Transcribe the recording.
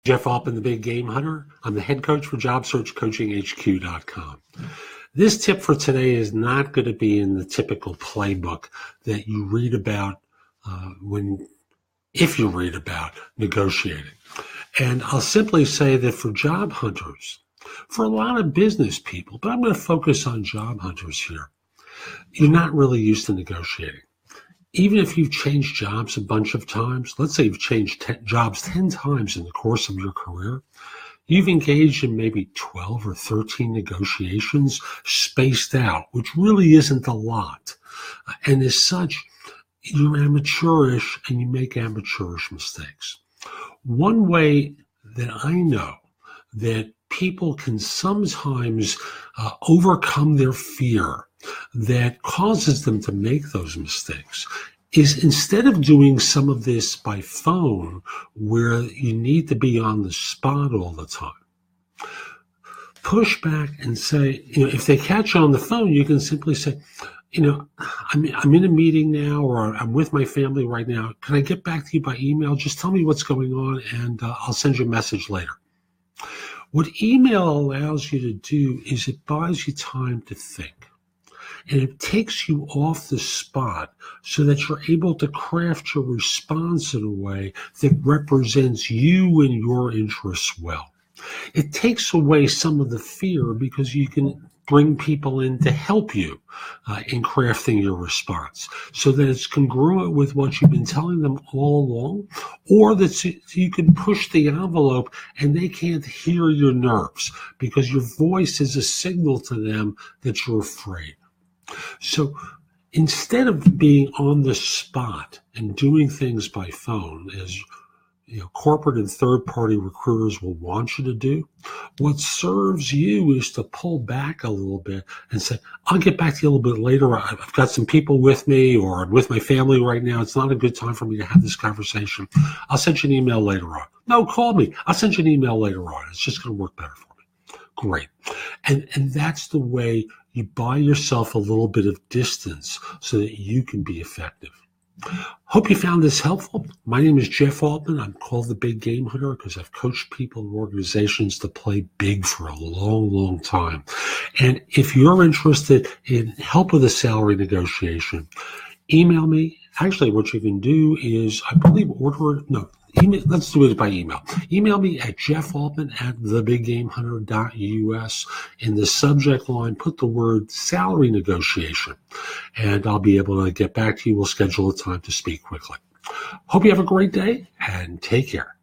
Jeff Altman, the Big Game Hunter. I'm the head coach for JobSearchCoachingHQ.com. This tip for today is not going to be in the typical playbook that you read about if you read about negotiating. And I'll simply say that for job hunters, for a lot of business people, but I'm going to focus on job hunters here, you're not really used to negotiating. Even if you've changed jobs a bunch of times, let's say you've changed jobs 10 times in the course of your career, you've engaged in maybe 12 or 13 negotiations spaced out, which really isn't a lot. And as such, you're amateurish and you make amateurish mistakes. One way that I know that people can sometimes overcome their fear that causes them to make those mistakes is instead of doing some of this by phone where you need to be on the spot all the time, push back and say, if they catch you on the phone, you can simply say, I'm in a meeting now, or I'm with my family right now. Can I get back to you by email? Just tell me what's going on and I'll send you a message later. What email allows you to do is it buys you time to think. And it takes you off the spot so that you're able to craft your response in a way that represents you and your interests well. It takes away some of the fear because you can bring people in to help you in crafting your response so that it's congruent with what you've been telling them all along, or that you can push the envelope and they can't hear your nerves because your voice is a signal to them that you're afraid. So instead of being on the spot and doing things by phone, as corporate and third-party recruiters will want you to do, what serves you is to pull back a little bit and say, I'll get back to you a little bit later. I've got some people with me, or I'm with my family right now. It's not a good time for me to have this conversation. I'll send you an email later on. No, call me. I'll send you an email later on. It's just going to work better for me. Great. And that's the way you buy yourself a little bit of distance so that you can be effective. Hope you found this helpful. My name is Jeff Altman. I'm called the Big Game Hunter because I've coached people and organizations to play big for a long, long time. And if you're interested in help with a salary negotiation, email me. Actually, what you can do is, I believe, let's do it by email. Email me at jeffaltman@thebiggamehunter.us. In the subject line, put the word salary negotiation, and I'll be able to get back to you. We'll schedule a time to speak quickly. Hope you have a great day, and take care.